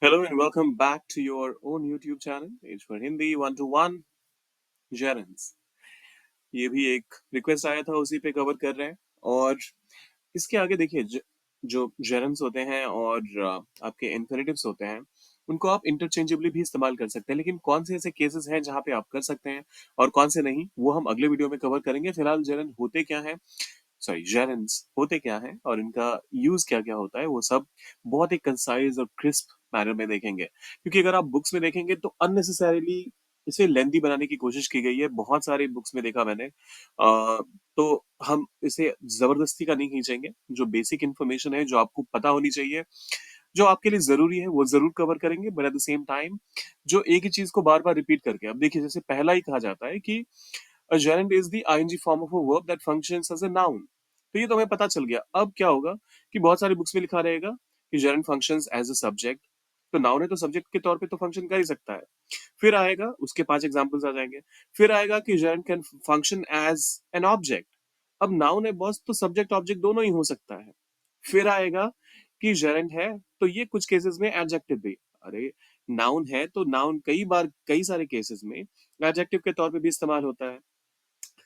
Hello and welcome back to your own YouTube channel, Age for Hindi 1 to 1 Gerunds। ये भी एक request आया था, उसी पे कवर कर रहे हैं। और इसके आगे देखिए, जो जेरन्स होते हैं और आपके इन्फिनेटिव्स होते हैं, उनको आप इंटरचेंजेबली भी इस्तेमाल कर सकते हैं। लेकिन कौन से ऐसे केसेस हैं जहां पे आप कर सकते हैं और कौन से नहीं, वो हम अगले वीडियो में कवर करेंगे। फिलहाल जेरन होते क्या है, सॉरी जेरन्स होते क्या हैं और इनका यूज क्या क्या होता है, वो सब बहुत ही कंसाइज और क्रिस्प मैनर में देखेंगे। क्योंकि अगर आप बुक्स में देखेंगे तो अननेसेसरीली इसे लेंदी बनाने की कोशिश की गई है। बहुत सारे बुक्स में देखा मैंने। तो हम इसे जबरदस्ती का नहीं खींचेंगे। जो बेसिक इन्फॉर्मेशन है, जो आपको पता होनी चाहिए, जो आपके लिए जरूरी है, वो जरूर कवर करेंगे। But at the same time जो एक ही चीज को बार बार रिपीट करके, अब देखिए जैसे पहला ही कहा जाता है कि a gerund is the ing form of a verb that functions as a noun। तो ये तो हमें पता चल गया। अब क्या होगा कि बहुत सारी बुक्स में लिखा रहेगा कि gerund functions as a subject। तो नाउन है तो सब्जेक्ट के तौर पे तो फंक्शन कर ही सकता है। फिर आएगा, उसके 5 एग्जांपल्स आ जाएंगे। फिर आएगा कि gerund can function as an object. अब नाउन है बॉस, तो सब्जेक्ट ऑब्जेक्ट दोनों ही हो सकता है। फिर आएगा कि gerund है तो ये कुछ केसेस में एडजेक्टिव भी। अरे, नाउन है तो नाउन कई बार कई सारे केसेस में एडजेक्टिव के तौर पे भी इस्तेमाल होता है।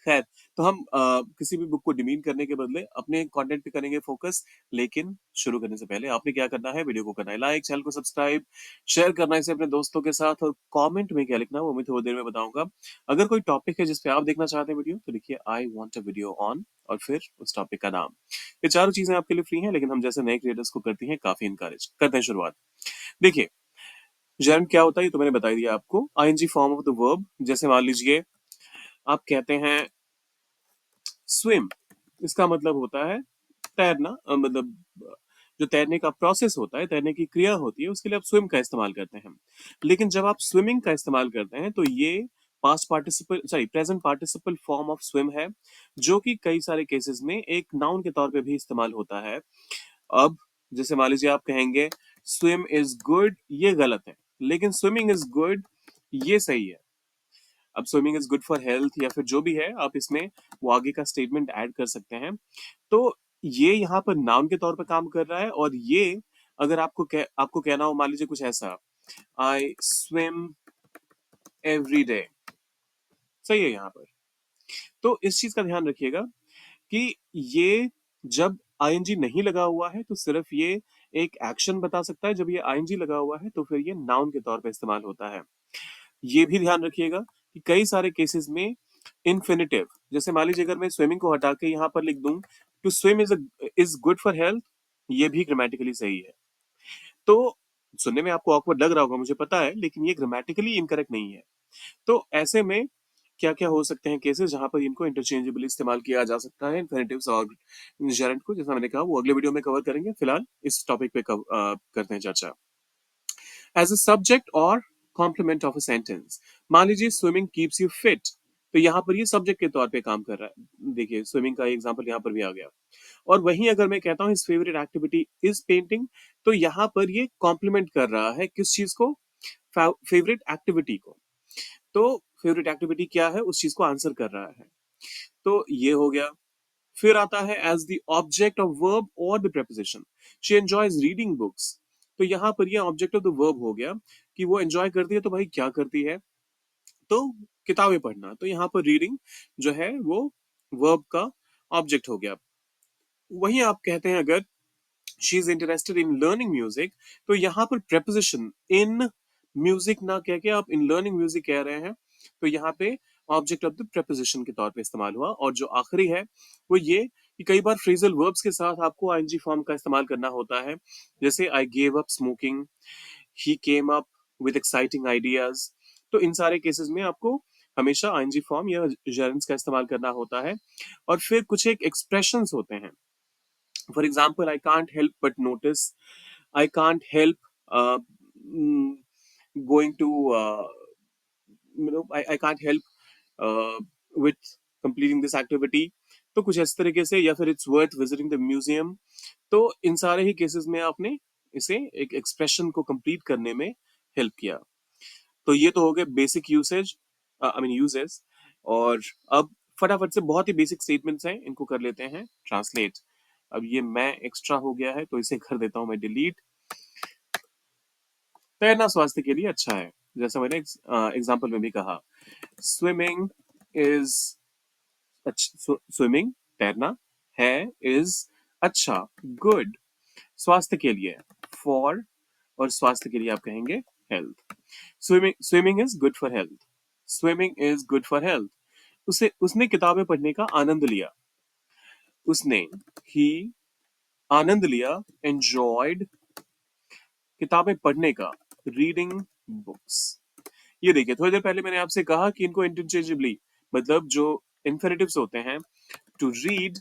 खैर, तो हम किसी भी बुक को डिमीन करने के बदले अपने कंटेंट पे करेंगे फोकस। लेकिन शुरू करने से पहले आपने क्या करना है, वीडियो को करना है लाइक, चैनल को सब्सक्राइब, शेयर करना है इसे अपने दोस्तों के साथ, और कमेंट में क्या लिखना है वो मैं थोड़ी देर में बताऊंगा। अगर कोई टॉपिक है जिस पे आप देखना चाहते हैं वीडियो, तो लिखिए I want a video on, और फिर उस टॉपिक का नाम। ये चारों चीजें आपके लिए फ्री हैं, लेकिन हम जैसे नए क्रिएटर्स को करती हैं काफी इनकरेज करते हैं। शुरुआत देखिए, जर्म क्या होता है ये तो मैंने बता दिया आपको। ING form of the verb. जैसे मान लीजिए आप कहते हैं स्विम, इसका मतलब होता है तैरना। मतलब जो तैरने का प्रोसेस होता है, तैरने की क्रिया होती है, उसके लिए आप स्विम का इस्तेमाल करते हैं। लेकिन जब आप स्विमिंग का इस्तेमाल करते हैं तो ये past participle sorry present participle form of swim है, जो कि कई सारे केसेस में एक नाउन के तौर पे भी इस्तेमाल होता है। अब जैसे मान लीजिए आप कहेंगे स्विम इज गुड, ये गलत है। लेकिन स्विमिंग इज गुड, ये सही है। अब swimming is good for health या फिर जो भी है, आप इसमें वो आगे का स्टेटमेंट ऐड कर सकते हैं। तो ये यहाँ पर नाउन के तौर पर काम कर रहा है। और ये अगर आपको कहना हो, मान लीजिए कुछ ऐसा, आई स्विम एवरी डे, सही है यहाँ पर। तो इस चीज का ध्यान रखिएगा कि ये जब आईएनजी नहीं लगा हुआ है तो सिर्फ ये एक एक्शन बता सकता है। जब ये आईएनजी लगा हुआ है तो फिर ये नाउन के तौर पर इस्तेमाल होता है। ये भी ध्यान रखिएगा कि कई सारे केसेस में इन्फिनिटिव, जैसे मान लीजिए अगर मैं स्विमिंग को हटा के यहाँ पर लिख दूं to swim is good for health, ये भी ग्रामेटिकली सही है। तो सुनने में आपको ऑकवर्ड लग रहा होगा, मुझे पता है, लेकिन ये ग्रामेटिकली इनकरेक्ट नहीं है। तो ऐसे में क्या क्या हो सकते हैं केसेस जहां पर इनको इंटरचेंजेबली इस्तेमाल किया जा सकता है, इन्फिनिटिव्स और जेरंड को, जैसा मैंने कहा वो अगले वीडियो में कवर करेंगे। फिलहाल इस टॉपिक पे करते हैं चर्चा। एज अ सब्जेक्ट और कॉम्प्लीमेंट ऑफ अ सेंटेंस। मान लीजिए स्विमिंग कीप्स यू फिट, तो यहाँ पर ये सब्जेक्ट के तौर पे काम कर रहा है। देखिए स्विमिंग का एग्जांपल यहाँ पर भी आ गया। और वहीं अगर मैं कहता हूँ his favourite activity is painting, तो यहाँ पर ये कॉम्प्लीमेंट कर रहा है किस चीज को, फेवरेट एक्टिविटी को। तो फेवरेट एक्टिविटी क्या है, उस चीज को आंसर कर रहा है। तो ये हो गया। फिर आता है as the object of verb और the preposition, she enjoys reading books. तो यहाँ पर ये ऑब्जेक्ट ऑफ द वर्ब हो गया कि वो एंजॉय करती है, तो भाई क्या करती है, तो किताबें पढ़ना। तो यहाँ पर रीडिंग जो है वो वर्ब का ऑब्जेक्ट हो गया। वहीं आप कहते हैं अगर she is interested in learning music, तो यहाँ पर प्रेपोजिशन इन म्यूजिक ना कह के आप इन लर्निंग म्यूजिक कह रहे हैं, तो यहाँ पे ऑब्जेक्ट ऑफ द प्रेपोजिशन के तौर पे इस्तेमाल हुआ। और जो आखिरी है वो ये कि कई बार फ्रेजल वर्ब्स के साथ आपको आईएनजी फॉर्म का इस्तेमाल करना होता है। जैसे I gave up smoking, he came up with exciting ideas. तो इन सारे केसेस में आपको हमेशा आईएनजी फॉर्म या जेरेंस का इस्तेमाल करना होता है। और फिर कुछ एक एक्सप्रेशंस होते हैं। For example, I can't help but notice. I can't help mm, going to, I can't help with completing this activity. तो कुछ इस तरीके से, या फिर it's worth visiting the museum. तो इन सारे ही केसेस में आपने इसे एक एक्सप्रेशन को कंप्लीट करने में हेल्प किया। तो ये तो हो गए basic usage, I mean uses. और अब फटाफट से बहुत ही बेसिक स्टेटमेंट्स हैं, इनको कर लेते हैं ट्रांसलेट। अब ये मैं एक्स्ट्रा हो गया है तो इसे कर देता हूं मैं डिलीट। तैरना स्वास्थ्य के लिए अच्छा है, जैसा मैंने एग्जाम्पल में भी कहा। स्विमिंग इज स्विमिंग तैरना है, इज अच्छा, गुड स्वास्थ्य के लिए, फॉर और स्वास्थ्य के लिए आप कहेंगे health. Swimming is good for health, swimming is good for health. उसे उसने किताबें पढ़ने का आनंद लिया, उसने ही आनंद लिया, एंजॉयड किताबें पढ़ने का, रीडिंग बुक्स। ये देखिए, थोड़ी देर पहले मैंने आपसे कहा कि इनको इंटरचेंजेबली, मतलब जो इन्फिनेटिव्स होते हैं, टू रीड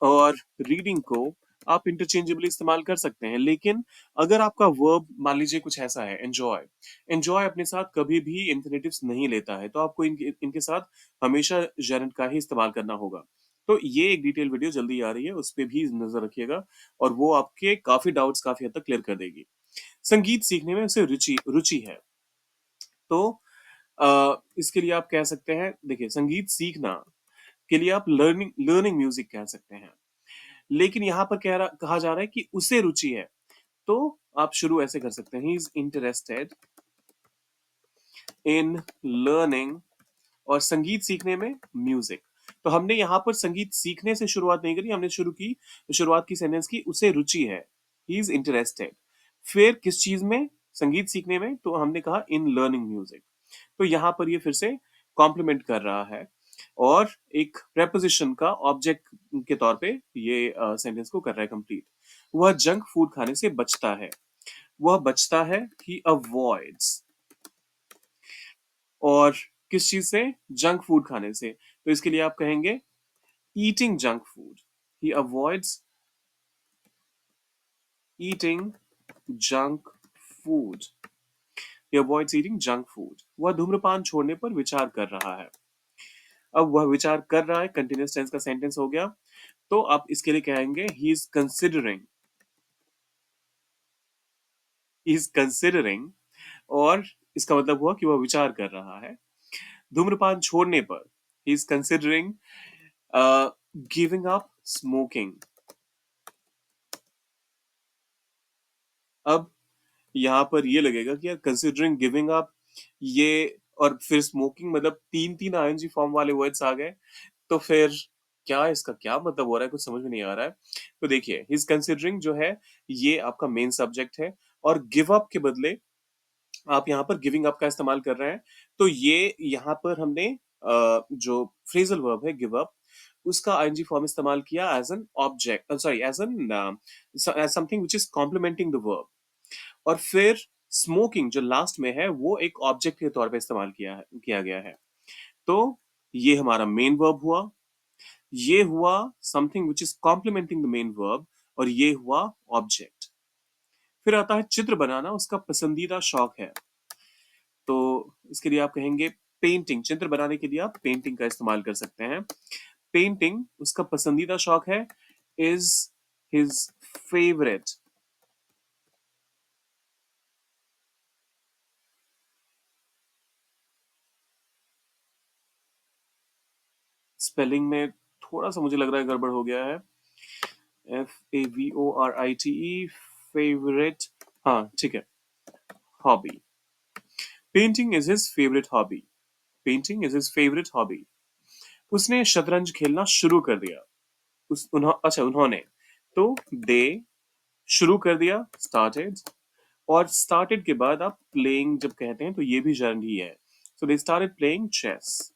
और रीडिंग को आप इंटरचेंजेबली इस्तेमाल कर सकते हैं, लेकिन अगर आपका वर्ब मान लीजिए कुछ ऐसा है, एंजॉय, एंजॉय अपने साथ कभी भी इन्फिनेटिव्स नहीं लेता है, तो आपको इनके इनके साथ हमेशा जेरंड का ही इस्तेमाल करना होगा। तो ये एक डिटेल वीडियो जल्दी आ रही है, उस पर भी नजर रखिएगा, और वो आपके काफी डाउट्स काफी हद तक क्लियर कर देगी। संगीत सीखने में उसे रुचि रुचि है, तो इसके लिए आप कह सकते हैं, देखिए संगीत सीखना के लिए आप लर्निंग लर्निंग म्यूजिक कह सकते हैं, लेकिन यहाँ पर कहा जा रहा है कि उसे रुचि है, तो आप शुरू ऐसे कर सकते हैं, he is interested in learning, और संगीत सीखने में म्यूजिक। तो हमने यहाँ पर संगीत सीखने से शुरुआत नहीं करी, हमने शुरुआत की सेंटेंस की उसे रुचि है, ही इज इंटरेस्टेड। फिर किस चीज में, संगीत सीखने में, तो हमने कहा इन लर्निंग म्यूजिक। तो यहाँ पर ये फिर से कॉम्प्लीमेंट कर रहा है, और एक प्रेपोजिशन का ऑब्जेक्ट के तौर पे ये सेंटेंस को कर रहा है कंप्लीट। वह जंक फूड खाने से बचता है, वह बचता है, ही अवॉइड्स, और किस चीज से, जंक फूड खाने से, तो इसके लिए आप कहेंगे ईटिंग जंक फूड, ही अवॉइड्स ईटिंग जंक फूड, ही अवॉइड्स ईटिंग जंक फूड। वह धूम्रपान छोड़ने पर विचार कर रहा है। अब वह विचार कर रहा है, कंटिन्यूअस टेंस का सेंटेंस हो गया, तो आप इसके लिए कहेंगे ही इज कंसिडरिंग, और इसका मतलब हुआ कि वह विचार कर रहा है। धूम्रपान छोड़ने पर, he is considering giving up smoking. अब यहाँ पर ये लगेगा कि यार कंसिडरिंग गिविंग अप, ये और फिर स्मोकिंग, मतलब तीन तीन आईएनजी फॉर्म वाले वर्ड्स आ गए, तो फिर क्या इसका क्या मतलब हो रहा है, कुछ समझ में नहीं आ रहा है। तो देखिए, हिज कंसिडरिंग जो है, ये आपका मेन सब्जेक्ट है, और गिव अप के बदले आप यहाँ पर गिविंग अप का इस्तेमाल कर रहे हैं। तो ये यहाँ पर हमने जो फ्रेजल वर्ब है गिव अप, उसका आईएनजी फॉर्म इस्तेमाल किया as an object, sorry, as an something which is complementing the verb, और फिर स्मोकिंग जो लास्ट में है, वो एक ऑब्जेक्ट के तौर पे इस्तेमाल किया गया है। तो ये हमारा मेन वर्ब हुआ, ये हुआ something which is complementing the main verb, और ये हुआ ऑब्जेक्ट। फिर आता है चित्र बनाना उसका पसंदीदा शौक है, तो इसके लिए आप कहेंगे पेंटिंग। चित्र बनाने के लिए आप पेंटिंग का इस्तेमाल कर सकते हैं। पेंटिंग उसका पसंदीदा शौक है, इज हिज फेवरेट। स्पेलिंग में थोड़ा सा मुझे लग रहा है गड़बड़ हो गया है। FAVORITE, फेवरेट, हाँ ठीक है, hobby. Painting is his favourite hobby, painting is his favourite hobby. उसने शतरंज खेलना शुरू कर दिया, उन्होंने, तो दे शुरू कर दिया, स्टार्टेड, और स्टार्टेड के बाद आप प्लेइंग जब कहते हैं तो ये भी जर्न ही है। So they started playing chess,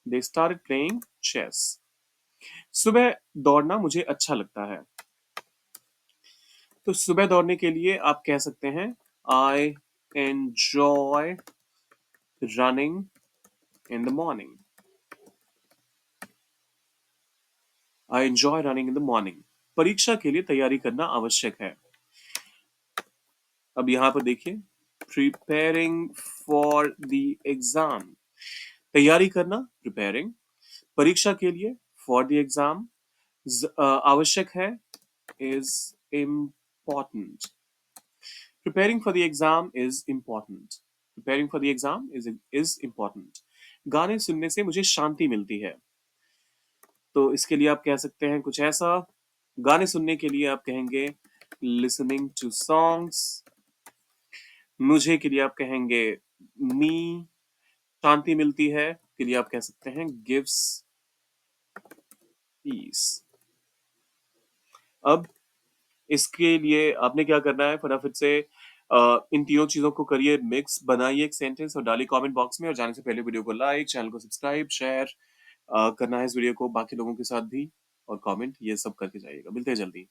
they started playing chess. सुबह दौड़ना मुझे अच्छा लगता है, तो सुबह दौड़ने के लिए आप कह सकते हैं I enjoy running in the morning, I enjoy running in the morning. परीक्षा के लिए तैयारी करना आवश्यक है। अब यहां पर देखिए, प्रिपेयरिंग फॉर द एग्जाम, तैयारी करना प्रिपेयरिंग, परीक्षा के लिए फॉर द एग्जाम, आवश्यक है is important, preparing for the exam is important, preparing for the exam is important। गाने सुनने से मुझे शांति मिलती है, तो इसके लिए आप कह सकते हैं कुछ ऐसा, गाने सुनने के लिए आप कहेंगे listening to songs, मुझे के लिए आप कहेंगे मी, शांति मिलती है के लिए आप कह सकते हैं गिव्स पीस। अब इसके लिए आपने क्या करना है, फटाफट से इन तीनों चीजों को करिए मिक्स, बनाइए एक सेंटेंस और डालिए कमेंट बॉक्स में। और जाने से पहले वीडियो को लाइक, चैनल को सब्सक्राइब, शेयर करना है इस वीडियो को बाकी लोगों के साथ भी, और कमेंट ये सब करके जाइएगा। मिलते हैं जल्दी।